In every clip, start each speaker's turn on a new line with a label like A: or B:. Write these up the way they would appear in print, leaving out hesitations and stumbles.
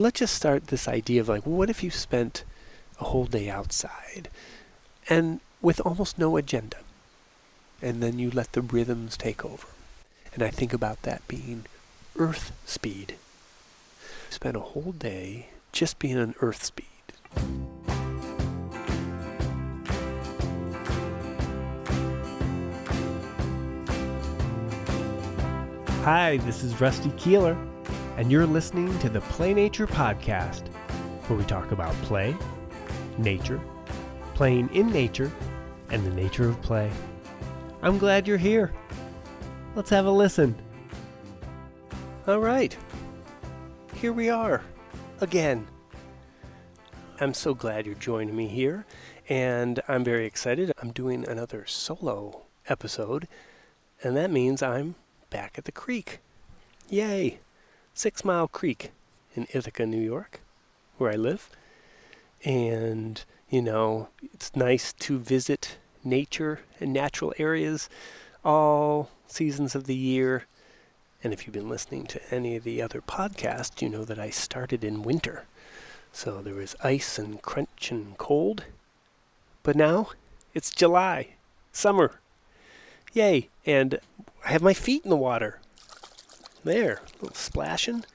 A: Let's just start this idea of what if you spent a whole day outside and with almost no agenda, and then you let the rhythms take over? And I think about that being earth speed. Spend a whole day just being on earth speed. Hi, this is Rusty Keeler, and you're listening to the Play Nature Podcast, where we talk about play, nature, playing in nature, and the nature of play. I'm glad you're here. Let's have a listen. All right, here we are again. I'm so glad you're joining me here, and I'm very excited. I'm doing another solo episode, and that means I'm back at the creek. Yay! 6 Mile Creek in Ithaca, New York, where I live. And, it's nice to visit nature and natural areas all seasons of the year. And if you've been listening to any of the other podcasts, you know that I started in winter. So there was ice and crunch and cold. But now it's July, summer. Yay! And I have my feet in the water. There, a little splashing,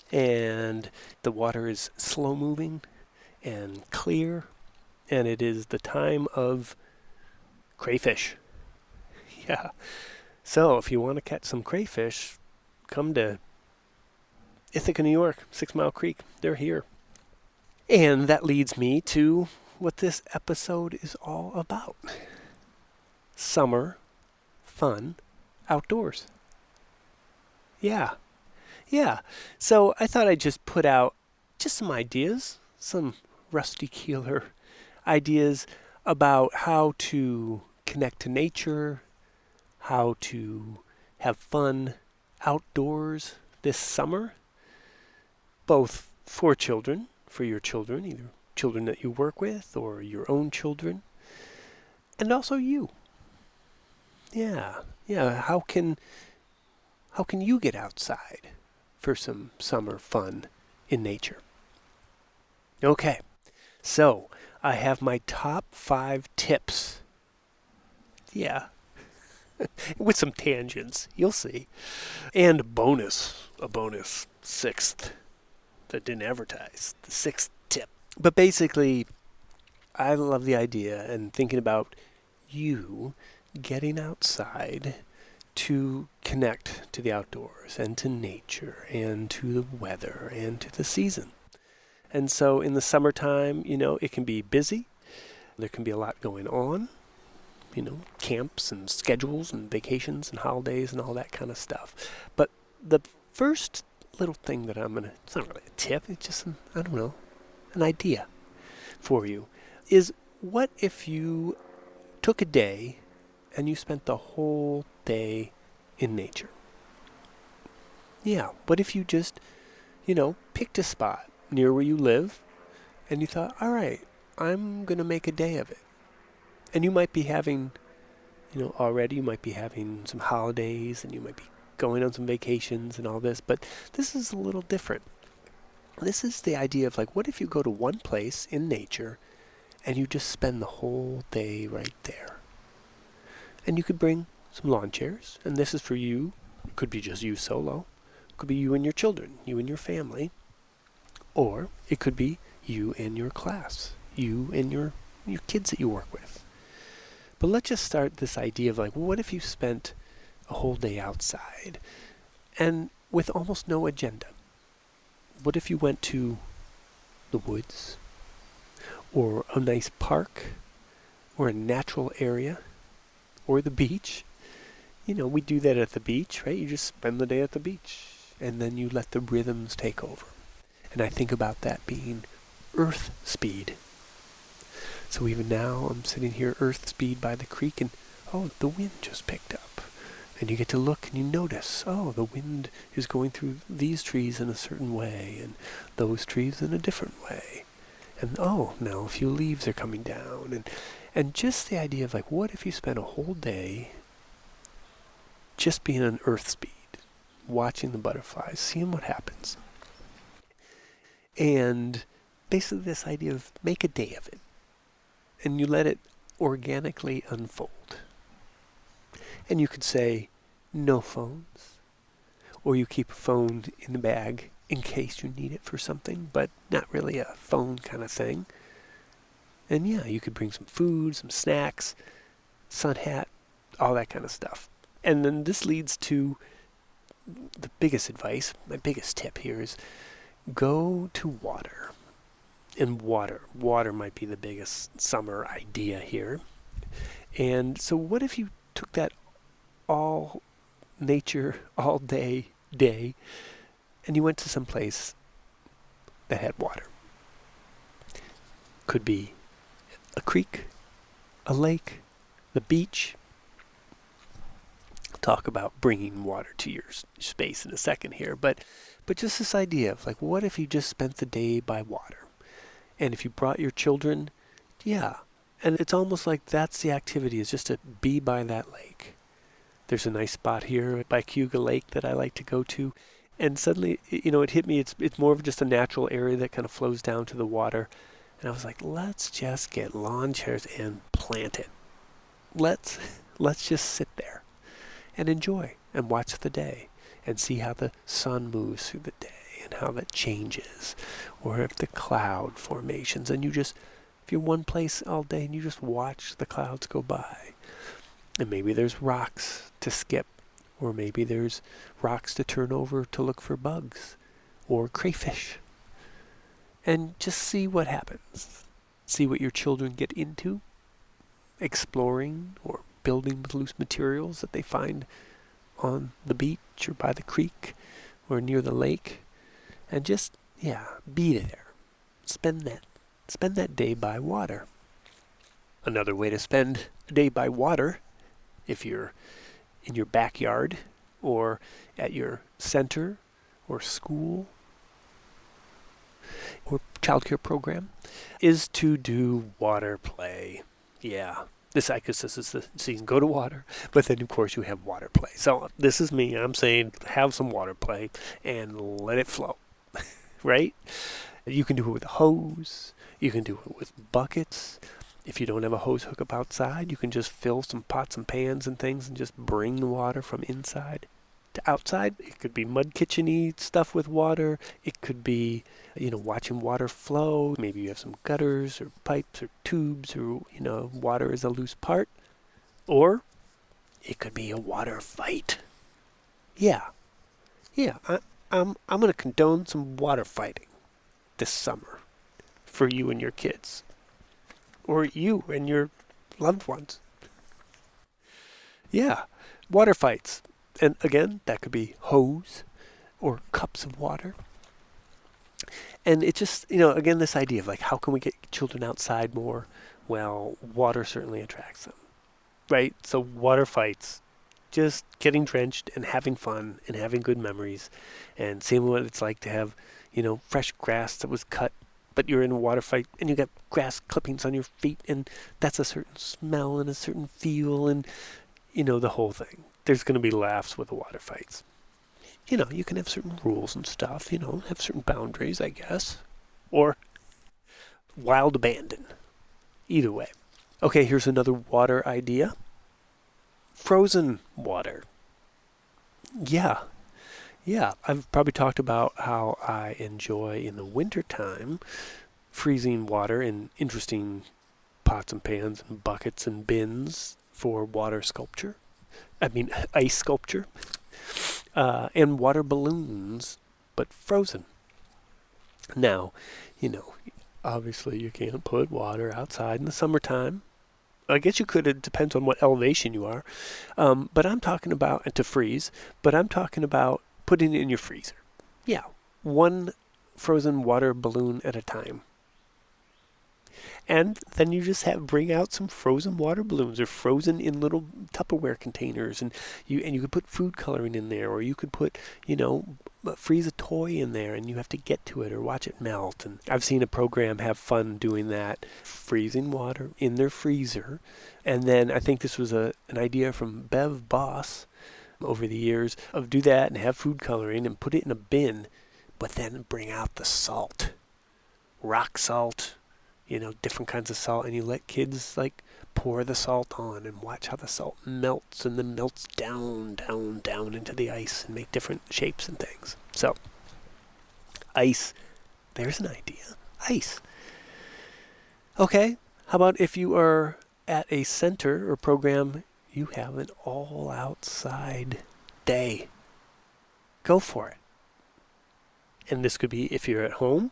A: and the water is slow moving and clear, and it is the time of crayfish. Yeah. So if you want to catch some crayfish, come to Ithaca, New York, 6 Mile Creek. They're here. And that leads me to what this episode is all about. Summer fun outdoors. Yeah. So I thought I'd just put out just some ideas, some Rusty Keeler ideas about how to connect to nature, how to have fun outdoors this summer, both for children, for your children, either children that you work with or your own children, and also you. Yeah. How can you get outside for some summer fun in nature? Okay, so I have my top 5 tips. Yeah, with some tangents, you'll see. And a bonus 6th that didn't advertise, the 6th tip. But basically, I love the idea and thinking about you getting outside to connect to the outdoors and to nature and to the weather and to the season. And so in the summertime, it can be busy. There can be a lot going on, camps and schedules and vacations and holidays and all that kind of stuff. But the first little thing that it's not really a tip, it's just an idea for you, is what if you took a day and you spent the whole day in nature? Yeah, what if you just, picked a spot near where you live and you thought, all right, I'm going to make a day of it. And you might be having, already you might be having some holidays and you might be going on some vacations and all this, but this is a little different. This is the idea of what if you go to one place in nature and you just spend the whole day right there? And you could bring some lawn chairs, and this is for you. It could be just you solo. It could be you and your children, you and your family. Or it could be you and your class, you and your kids that you work with. But let's just start this idea of what if you spent a whole day outside and with almost no agenda? What if you went to the woods or a nice park or a natural area or the beach? We do that at the beach, right? You just spend the day at the beach and then you let the rhythms take over. And I think about that being earth speed. So even now I'm sitting here earth speed by the creek and the wind just picked up. And you get to look and you notice, the wind is going through these trees in a certain way and those trees in a different way. And now a few leaves are coming down. And just the idea of what if you spent a whole day just being on earth speed, watching the butterflies, seeing what happens. And basically this idea of make a day of it. And you let it organically unfold. And you could say, no phones. Or you keep a phone in the bag in case you need it for something, but not really a phone kind of thing. And yeah, you could bring some food, some snacks, sun hat, all that kind of stuff. And then this leads to the biggest advice, my biggest tip here is go to water. And water might be the biggest summer idea here. And so what if you took that all nature, all day, and you went to some place that had water? Could be a creek, a lake, the beach. I'll talk about bringing water to your space in a second here, but just this idea of like, what if you just spent the day by water? And if you brought your children, yeah. And it's almost like that's the activity, is just to be by that lake. There's a nice spot here by Cayuga Lake that I like to go to. And suddenly, it hit me. It's more of just a natural area that kind of flows down to the water. And I was like, let's just get lawn chairs and plant it. Let's just sit there and enjoy and watch the day and see how the sun moves through the day and how that changes, or if the cloud formations, and if you're one place all day and you just watch the clouds go by. And maybe there's rocks to skip, or maybe there's rocks to turn over to look for bugs or crayfish. And just see what happens. See what your children get into, exploring or building with loose materials that they find on the beach or by the creek or near the lake. And just, be there. Spend that day by water. Another way to spend a day by water, if you're in your backyard or at your center or school or childcare program, is to do water play. Yeah. This is so you can go to water, but then of course you have water play. So this is me. I'm saying have some water play and let it flow, right? You can do it with a hose. You can do it with buckets. If you don't have a hose hookup outside, you can just fill some pots and pans and things and just bring the water from inside to outside. It could be mud kitchen-y stuff with water. It could be, watching water flow. Maybe you have some gutters or pipes or tubes, or, water is a loose part. Or it could be a water fight. Yeah. I'm going to condone some water fighting this summer for you and your kids, or you and your loved ones. Yeah, water fights. And again, that could be hose or cups of water. And it just, again, this idea of like, how can we get children outside more? Well, water certainly attracts them, right? So water fights, just getting drenched and having fun and having good memories and seeing what it's like to have, fresh grass that was cut, but you're in a water fight and you got grass clippings on your feet, and that's a certain smell and a certain feel, and, the whole thing. There's going to be laughs with the water fights. You can have certain rules and stuff, have certain boundaries, I guess. Or wild abandon. Either way. Okay, here's another water idea. Frozen water. Yeah, I've probably talked about how I enjoy in the wintertime freezing water in interesting pots and pans and buckets and bins for water sculpture. Ice sculpture. And water balloons, but frozen. Now, obviously you can't put water outside in the summertime. I guess you could. It depends on what elevation you are. But I'm talking about, to freeze, but I'm talking about putting it in your freezer. Yeah, one frozen water balloon at a time. And then you just bring out some frozen water balloons. They're frozen in little Tupperware containers, and you could put food coloring in there, or you could put, freeze a toy in there, and you have to get to it or watch it melt. And I've seen a program have fun doing that, freezing water in their freezer. And then I think this was an idea from Bev Boss over the years of do that and have food coloring and put it in a bin, but then bring out the salt. rock salt, different kinds of salt, and you let kids like pour the salt on and watch how the salt melts and then melts down, down, down into the ice and make different shapes and things. So, ice, there's an idea. Ice. Okay, how about if you are at a center or program, you have an all outside day. Go for it. And this could be if you're at home.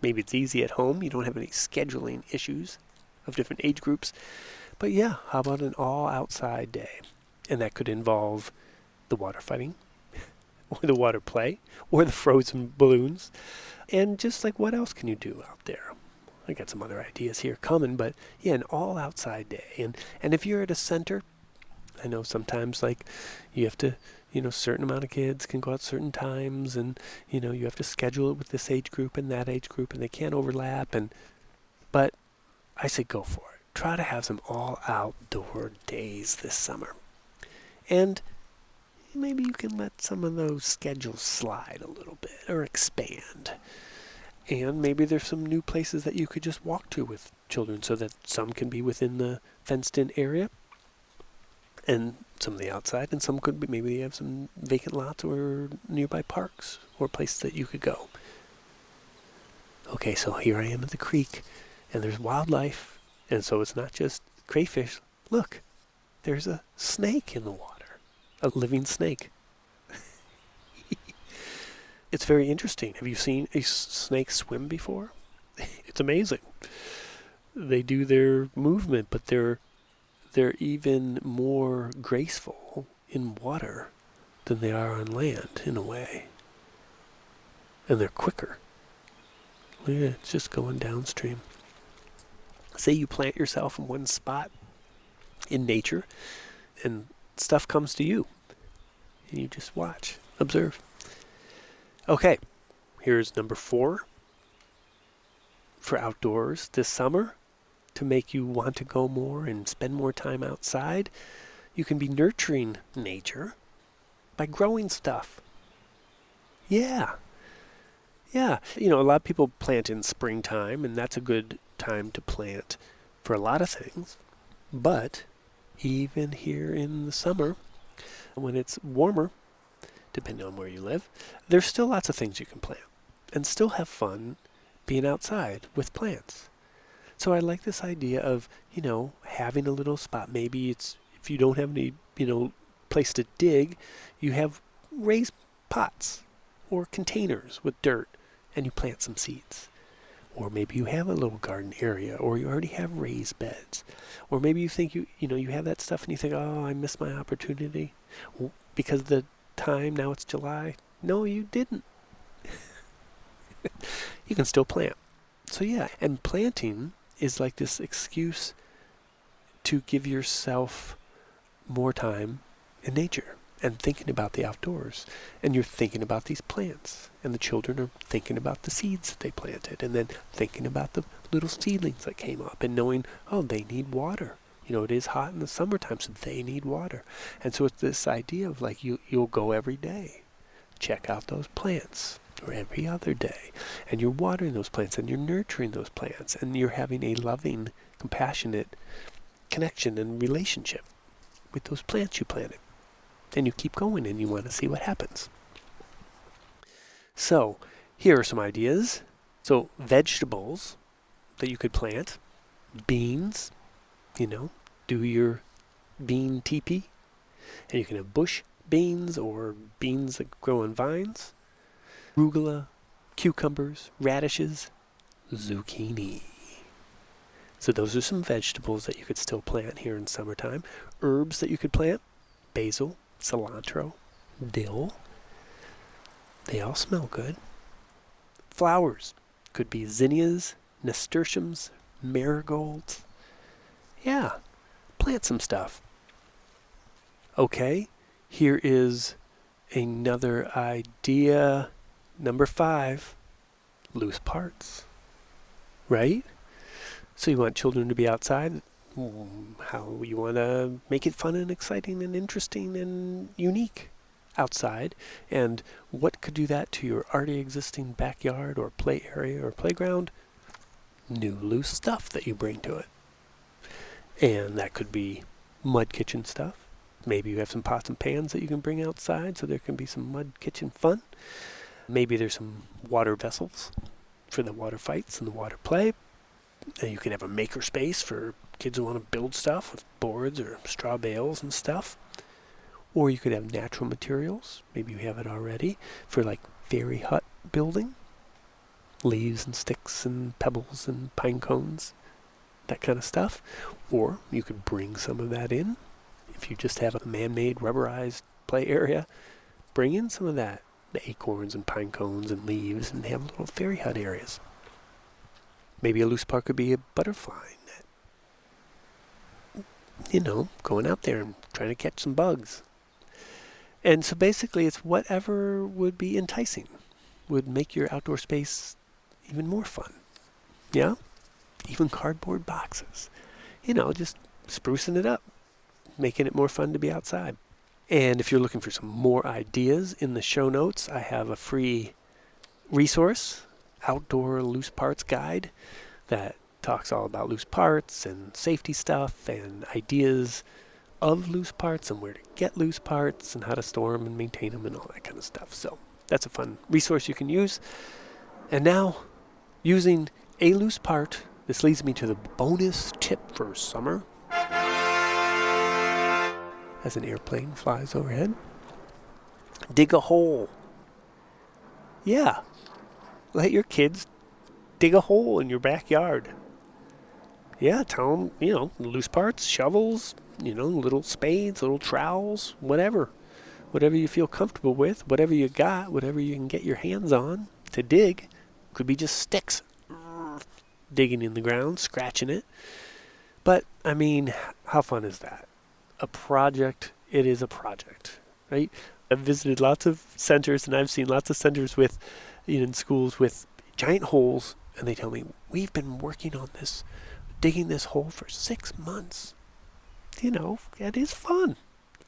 A: Maybe it's easy at home. You don't have any scheduling issues of different age groups. But yeah, how about an all outside day? And that could involve the water fighting, or the water play, or the frozen balloons. And just like, what else can you do out there? I got some other ideas here coming, but yeah, an all outside day. And if you're at a center, I know sometimes like you have to, certain amount of kids can go out certain times, and you have to schedule it with this age group and that age group, and they can't overlap. But I say go for it. Try to have some all outdoor days this summer, and maybe you can let some of those schedules slide a little bit or expand. And maybe there's some new places that you could just walk to with children, so that some can be within the fenced-in area and some of the outside, and some could be, maybe you have some vacant lots or nearby parks or places that you could go. Okay, so here I am at the creek, and there's wildlife, and so it's not just crayfish. Look, there's a snake in the water, a living snake. It's very interesting. Have you seen a snake swim before? It's amazing. They do their movement, but they're even more graceful in water than they are on land, in a way. And they're quicker. Look at it, it's just going downstream. Say you plant yourself in one spot in nature, and stuff comes to you. And you just watch, observe. Okay, here's number 4 for outdoors this summer. To make you want to go more and spend more time outside, you can be nurturing nature by growing stuff. Yeah. A lot of people plant in springtime, and that's a good time to plant for a lot of things. But even here in the summer, when it's warmer, depending on where you live, there's still lots of things you can plant and still have fun being outside with plants. So I like this idea of, having a little spot. Maybe it's, if you don't have any, place to dig, you have raised pots or containers with dirt, and you plant some seeds. Or maybe you have a little garden area, or you already have raised beds. Or maybe you think you have that stuff and you think, oh, I missed my opportunity because the time, now it's July. No, you didn't. You can still plant. So yeah, and planting is like this excuse to give yourself more time in nature and thinking about the outdoors. And you're thinking about these plants, and the children are thinking about the seeds that they planted, and then thinking about the little seedlings that came up, and knowing, oh, they need water. It is hot in the summertime, so they need water. And so it's this idea of like you'll go every day, check out those plants, or every other day, and you're watering those plants, and you're nurturing those plants, and you're having a loving, compassionate connection and relationship with those plants you planted. And you keep going, and you want to see what happens. So here are some ideas. So vegetables that you could plant, beans, do your bean teepee, and you can have bush beans or beans that grow on vines, arugula, cucumbers, radishes, zucchini. So those are some vegetables that you could still plant here in summertime. Herbs that you could plant, basil, cilantro, dill. They all smell good. Flowers could be zinnias, nasturtiums, marigolds. Yeah, plant some stuff. Okay, here is another idea. Number 5, loose parts. Right? So you want children to be outside. How you want to make it fun and exciting and interesting and unique outside. And what could do that to your already existing backyard or play area or playground? new loose stuff that you bring to it. And that could be mud kitchen stuff. Maybe you have some pots and pans that you can bring outside so there can be some mud kitchen fun. Maybe there's some water vessels for the water fights and the water play. And you can have a maker space for kids who want to build stuff with boards or straw bales and stuff. Or you could have natural materials. Maybe you have it already for like fairy hut building. Leaves and sticks and pebbles and pine cones. That kind of stuff. Or you could bring some of that in. If you just have a man-made rubberized play area, bring in some of that. The acorns and pine cones and leaves, and have little fairy hut areas. Maybe a loose part could be a butterfly net. Going out there and trying to catch some bugs. And so basically it's whatever would be enticing, would make your outdoor space even more fun. Yeah? Even cardboard boxes. Just sprucing it up, making it more fun to be outside. And if you're looking for some more ideas, in the show notes, I have a free resource, Outdoor Loose Parts Guide, that talks all about loose parts and safety stuff and ideas of loose parts and where to get loose parts and how to store them and maintain them and all that kind of stuff. So that's a fun resource you can use. And now, using a loose part, this leads me to the bonus tip for summer. As an airplane flies overhead, dig a hole. Yeah, let your kids dig a hole in your backyard. Yeah, tell them, loose parts, shovels, little spades, little trowels, whatever. Whatever you feel comfortable with, whatever you got, whatever you can get your hands on to dig. Could be just sticks digging in the ground, scratching it. But, how fun is that? A project, it is a project, right? I've visited lots of centers, and I've seen lots of centers with, in schools with giant holes, and they tell me, we've been working on this, digging this hole for 6 months. That is fun,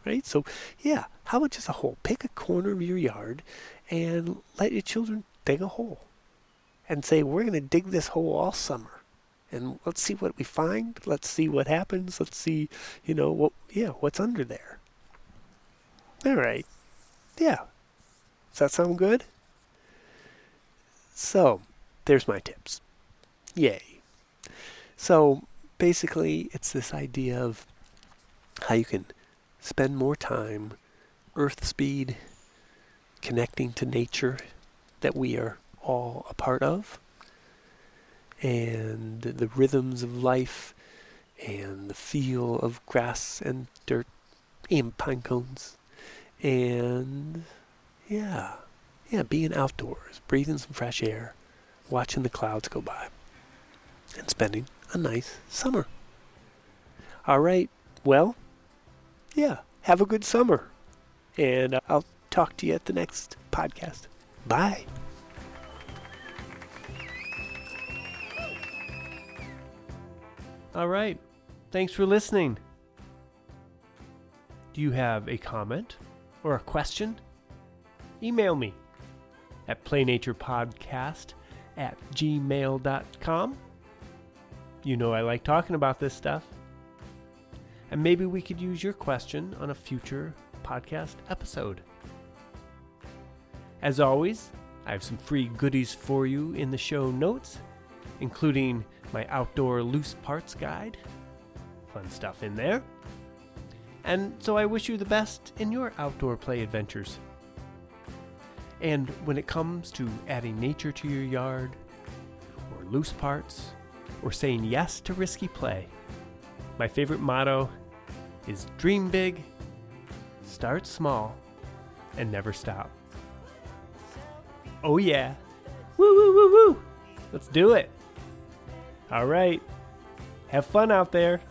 A: right? So, yeah, how about just a hole? Pick a corner of your yard and let your children dig a hole and say, we're going to dig this hole all summer. And let's see what we find. Let's see what happens. Let's see, what's under there. All right. Yeah. Does that sound good? So, there's my tips. Yay. So, basically, it's this idea of how you can spend more time earth speed, connecting to nature that we are all a part of, and the rhythms of life and the feel of grass and dirt and pine cones, and being outdoors, breathing some fresh air, watching the clouds go by, and spending a nice summer. All right, well, have a good summer, and I'll talk to you at the next podcast. Bye. All right. Thanks for listening. Do you have a comment or a question? Email me at playnaturepodcast@gmail.com. I like talking about this stuff. And maybe we could use your question on a future podcast episode. As always, I have some free goodies for you in the show notes, including my outdoor loose parts guide. Fun stuff in there. And so I wish you the best in your outdoor play adventures. And when it comes to adding nature to your yard, or loose parts, or saying yes to risky play, my favorite motto is dream big, start small, and never stop. Oh yeah. Woo, woo, woo, woo. Let's do it. All right. Have fun out there.